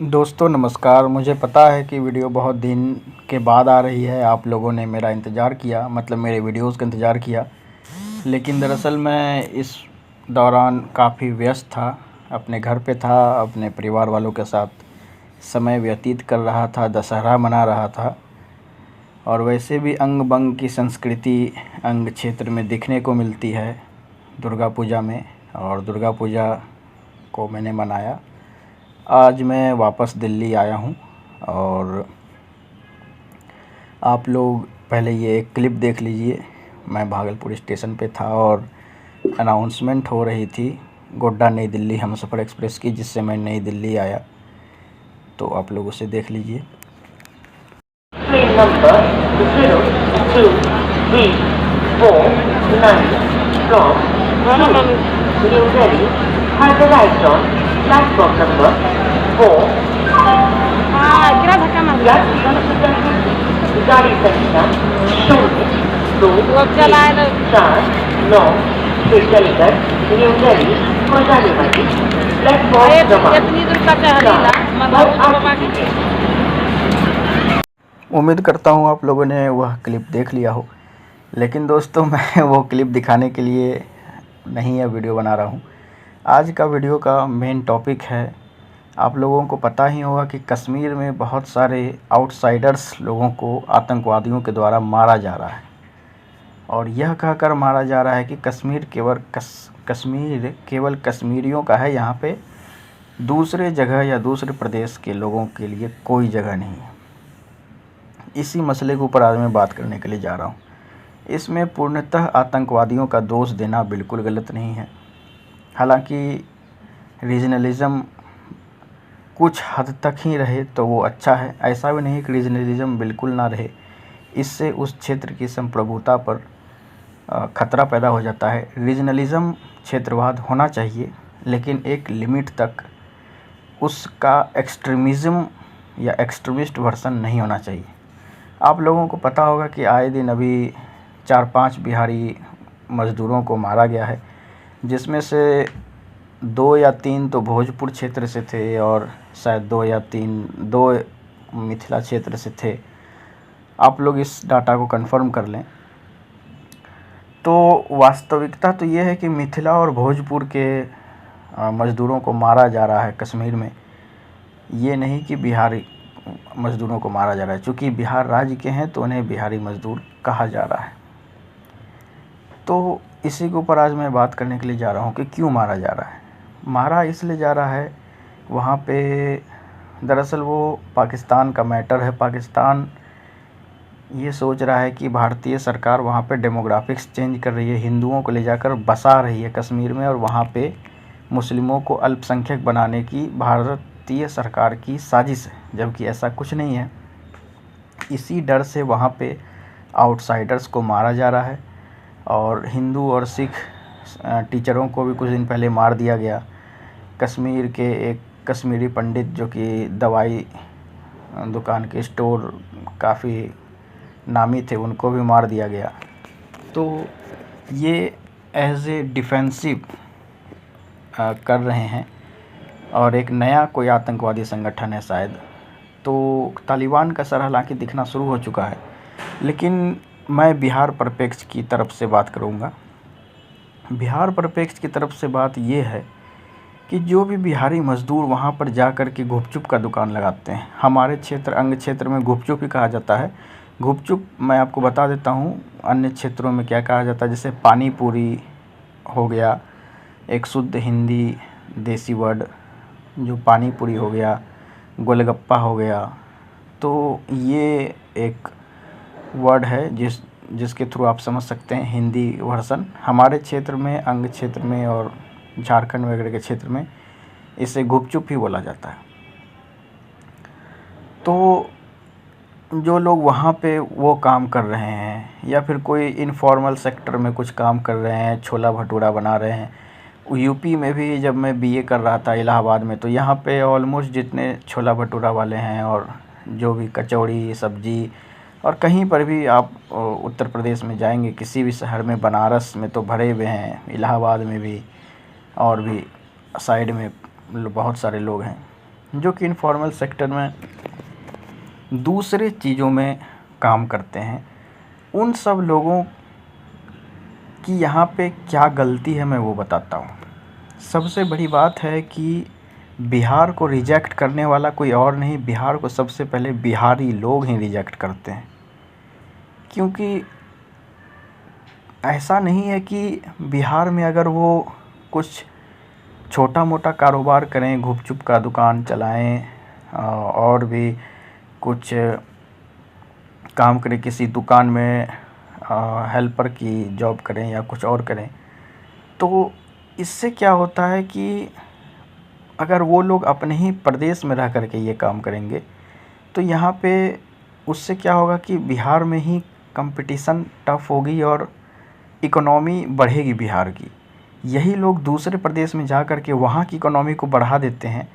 दोस्तों नमस्कार। मुझे पता है कि वीडियो बहुत दिन के बाद आ रही है। आप लोगों ने मेरा इंतज़ार किया, मतलब मेरे वीडियोस का इंतज़ार किया। लेकिन दरअसल मैं इस दौरान काफ़ी व्यस्त था, अपने घर पे था, अपने परिवार वालों के साथ समय व्यतीत कर रहा था, दशहरा मना रहा था। और वैसे भी अंग बंग की संस्कृति अंग क्षेत्र में दिखने को मिलती है दुर्गा पूजा में, और दुर्गा पूजा को मैंने मनाया। आज मैं वापस दिल्ली आया हूँ और आप लोग पहले ये एक क्लिप देख लीजिए। मैं भागलपुर स्टेशन पे था और अनाउंसमेंट हो रही थी गोड्डा नई दिल्ली हमसफ़र एक्सप्रेस की, जिससे मैं नई दिल्ली आया। तो आप लोग उसे देख लीजिए। Train number 02349 from New Delhi has arrived on platform number 4। गाड़ी संख्या 02249 से चलकर न्यू दिल्ली हो जाने वाली प्लेटफॉर्म उम्मीद करता हूँ आप लोगों ने वह क्लिप देख लिया हो। लेकिन दोस्तों मैं वो क्लिप दिखाने के लिए नहीं यह वीडियो बना रहा हूँ। आज का वीडियो का मेन टॉपिक है, आप लोगों को पता ही होगा कि कश्मीर में बहुत सारे आउटसाइडर्स लोगों को आतंकवादियों के द्वारा मारा जा रहा है। और यह कहकर मारा जा रहा है कि कश्मीर केवल कश्मीरियों का है, यहाँ पे दूसरे जगह या दूसरे प्रदेश के लोगों के लिए कोई जगह नहीं है। इसी मसले के ऊपर आज मैं बात करने के लिए जा रहा हूँ। इसमें पूर्णतः आतंकवादियों का दोष देना बिल्कुल गलत नहीं है। हालांकि रीजनलिज़म कुछ हद तक ही रहे तो वो अच्छा है, ऐसा भी नहीं कि रीजनलिज़म बिल्कुल ना रहे। इससे उस क्षेत्र की संप्रभुता पर ख़तरा पैदा हो जाता है। रीजनलिज़म क्षेत्रवाद होना चाहिए, लेकिन एक लिमिट तक। उसका एक्सट्रीमिज़म या एक्सट्रीमिस्ट वर्सन नहीं होना चाहिए। आप लोगों को पता होगा कि आए दिन अभी 4-5 बिहारी मज़दूरों को मारा गया है, जिसमें से 2 या 3 तो भोजपुर क्षेत्र से थे और शायद 2 मिथिला क्षेत्र से थे। आप लोग इस डाटा को कंफर्म कर लें। तो वास्तविकता तो ये है कि मिथिला और भोजपुर के मज़दूरों को मारा जा रहा है कश्मीर में, ये नहीं कि बिहारी मज़दूरों को मारा जा रहा है। चूँकि बिहार राज्य के हैं तो उन्हें बिहारी मज़दूर कहा जा रहा है। तो इसी के ऊपर आज मैं बात करने के लिए जा रहा हूँ कि क्यों मारा जा रहा है। मारा इसलिए जा रहा है, वहाँ पे दरअसल वो पाकिस्तान का मैटर है। पाकिस्तान ये सोच रहा है कि भारतीय सरकार वहाँ पे डेमोग्राफिक्स चेंज कर रही है, हिंदुओं को ले जाकर बसा रही है कश्मीर में, और वहाँ पे मुस्लिमों को अल्पसंख्यक बनाने की भारतीय सरकार की साजिश है, जबकि ऐसा कुछ नहीं है। इसी डर से वहाँ पे आउटसाइडर्स को मारा जा रहा है। और हिंदू और सिख टीचरों को भी कुछ दिन पहले मार दिया गया। कश्मीर के एक कश्मीरी पंडित जो कि दवाई दुकान के स्टोर काफ़ी नामी थे, उनको भी मार दिया गया। तो ये एज ए डिफेंसिव कर रहे हैं। और एक नया कोई आतंकवादी संगठन है शायद। तो तालिबान का सर हालांकि दिखना शुरू हो चुका है, लेकिन मैं बिहार परिप्रेक्ष्य की तरफ से बात करूंगा। बिहार परिप्रेक्ष्य की तरफ से बात ये है कि जो भी बिहारी मज़दूर वहाँ पर जा कर के गुपचुप का दुकान लगाते हैं, हमारे क्षेत्र अंग क्षेत्र में गुपचुप ही कहा जाता है। गुपचुप मैं आपको बता देता हूँ अन्य क्षेत्रों में क्या कहा जाता है। जैसे पानी पूरी हो गया, एक शुद्ध हिंदी देसी वर्ड जो पानी पूरी हो गया, गोलगप्पा हो गया। तो ये एक वर्ड है जिसके थ्रू आप समझ सकते हैं हिंदी वर्सन। हमारे क्षेत्र में अंग क्षेत्र में और झारखंड वगैरह के क्षेत्र में इसे गुपचुप ही बोला जाता है। तो जो लोग वहाँ पे वो काम कर रहे हैं या फिर कोई इनफॉर्मल सेक्टर में कुछ काम कर रहे हैं, छोला भटूरा बना रहे हैं। यूपी में भी जब मैं बीए कर रहा था इलाहाबाद में, तो यहाँ पे ऑलमोस्ट जितने छोला भटूरा वाले हैं और जो भी कचौड़ी सब्जी, और कहीं पर भी आप उत्तर प्रदेश में जाएंगे किसी भी शहर में, बनारस में तो भरे हुए हैं, इलाहाबाद में भी और भी साइड में बहुत सारे लोग हैं। जो कि इनफॉर्मल सेक्टर में दूसरे चीज़ों में काम करते हैं, उन सब लोगों की यहाँ पे क्या गलती है मैं वो बताता हूँ। सबसे बड़ी बात है कि बिहार को रिजेक्ट करने वाला कोई और नहीं, बिहार को सबसे पहले बिहारी लोग ही रिजेक्ट करते हैं। क्योंकि ऐसा नहीं है कि बिहार में अगर वो कुछ छोटा मोटा कारोबार करें, गुपचुप का दुकान चलाएं और भी कुछ काम करें, किसी दुकान में हेल्पर की जॉब करें या कुछ और करें, तो इससे क्या होता है कि अगर वो लोग अपने ही प्रदेश में रह कर के ये काम करेंगे तो यहाँ पे उससे क्या होगा कि बिहार में ही कंपटीशन टफ होगी और इकोनॉमी बढ़ेगी बिहार की। यही लोग दूसरे प्रदेश में जा कर के वहाँ की इकोनॉमी को बढ़ा देते हैं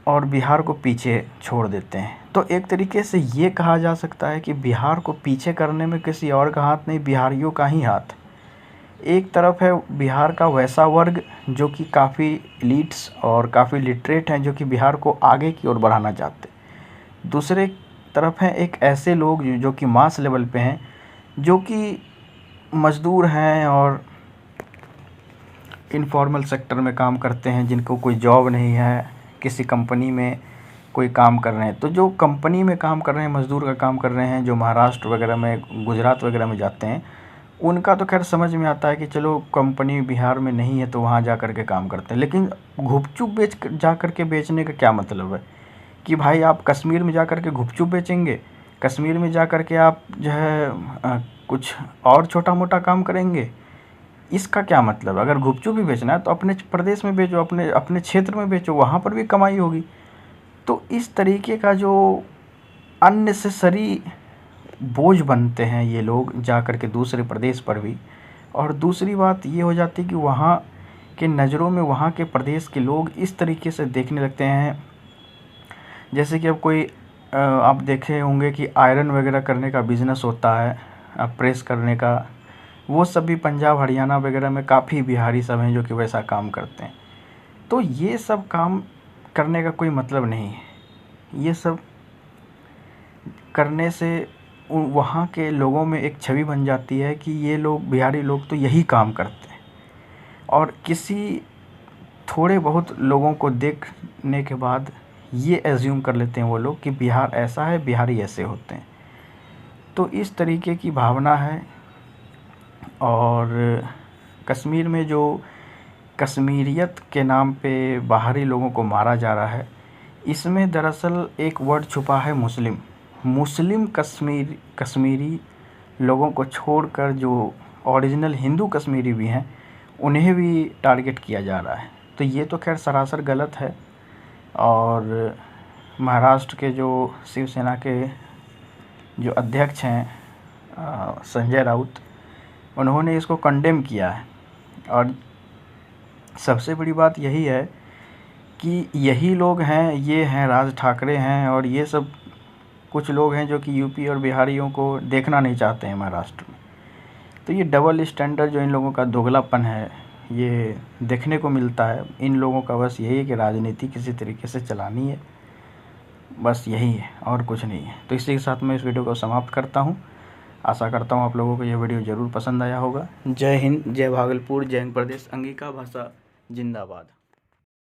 और बिहार को पीछे छोड़ देते हैं। तो एक तरीके से ये कहा जा सकता है कि बिहार को पीछे करने में किसी और का हाथ नहीं, बिहारियों का ही हाथ। एक तरफ है बिहार का वैसा वर्ग जो कि काफ़ी एलिट्स और काफ़ी लिटरेट हैं, जो कि बिहार को आगे की ओर बढ़ाना चाहते। दूसरे तरफ हैं एक ऐसे लोग जो कि मास लेवल पे हैं, जो कि मज़दूर हैं और इनफॉर्मल सेक्टर में काम करते हैं, जिनको कोई जॉब नहीं है, किसी कंपनी में कोई काम कर रहे हैं। तो जो कंपनी में काम कर रहे हैं, मज़दूर का काम कर रहे हैं, जो महाराष्ट्र वगैरह में, गुजरात वगैरह में जाते हैं, उनका तो खैर समझ में आता है कि चलो कंपनी बिहार में नहीं है तो वहाँ जा कर के काम करते हैं। लेकिन गुपचुप जा कर के बेचने का क्या मतलब है कि भाई आप कश्मीर में जा कर के गुपचुप बेचेंगे, कश्मीर में जा कर के आप जो है कुछ और छोटा मोटा काम करेंगे, इसका क्या मतलब? अगर गुपचुप भी बेचना है तो अपने प्रदेश में बेचो, अपने क्षेत्र में बेचो, वहाँ पर भी कमाई होगी। तो इस तरीके का जो अननेसेसरी बोझ बनते हैं ये लोग जा कर के दूसरे प्रदेश पर भी। और दूसरी बात ये हो जाती है कि वहाँ के नज़रों में वहाँ के प्रदेश के लोग इस तरीके से देखने लगते हैं, जैसे कि अब कोई आप देखे होंगे कि आयरन वगैरह करने का बिज़नेस होता है, प्रेस करने का, वो सब भी पंजाब हरियाणा वगैरह में काफ़ी बिहारी सब हैं जो कि वैसा काम करते हैं। तो ये सब काम करने का कोई मतलब नहीं है। ये सब करने से वहाँ के लोगों में एक छवि बन जाती है कि ये लोग बिहारी लोग तो यही काम करते हैं, और किसी थोड़े बहुत लोगों को देखने के बाद ये एज्यूम कर लेते हैं वो लोग कि बिहार ऐसा है, बिहारी ऐसे होते हैं। तो इस तरीके की भावना है। और कश्मीर में जो कश्मीरियत के नाम पे बाहरी लोगों को मारा जा रहा है, इसमें दरअसल एक वर्ड छुपा है मुस्लिम कश्मीरी लोगों को छोड़कर जो ओरिजिनल हिंदू कश्मीरी भी हैं उन्हें भी टारगेट किया जा रहा है। तो ये तो खैर सरासर गलत है। और महाराष्ट्र के जो शिवसेना के जो अध्यक्ष हैं संजय राउत, उन्होंने इसको कंडेम किया है। और सबसे बड़ी बात यही है कि यही लोग हैं, ये हैं राज ठाकरे हैं, और ये सब कुछ लोग हैं जो कि यूपी और बिहारियों को देखना नहीं चाहते हैं महाराष्ट्र में। तो ये डबल स्टैंडर्ड जो इन लोगों का दोगलापन है, ये देखने को मिलता है। इन लोगों का बस यही है कि राजनीति किसी तरीके से चलानी है, बस यही है और कुछ नहीं है। तो इसी के साथ मैं इस वीडियो को समाप्त करता हूँ। आशा करता हूँ आप लोगों को यह वीडियो ज़रूर पसंद आया होगा। जय हिंद, जय भागलपुर, जय हिंद प्रदेश, अंगिका भाषा जिंदाबाद।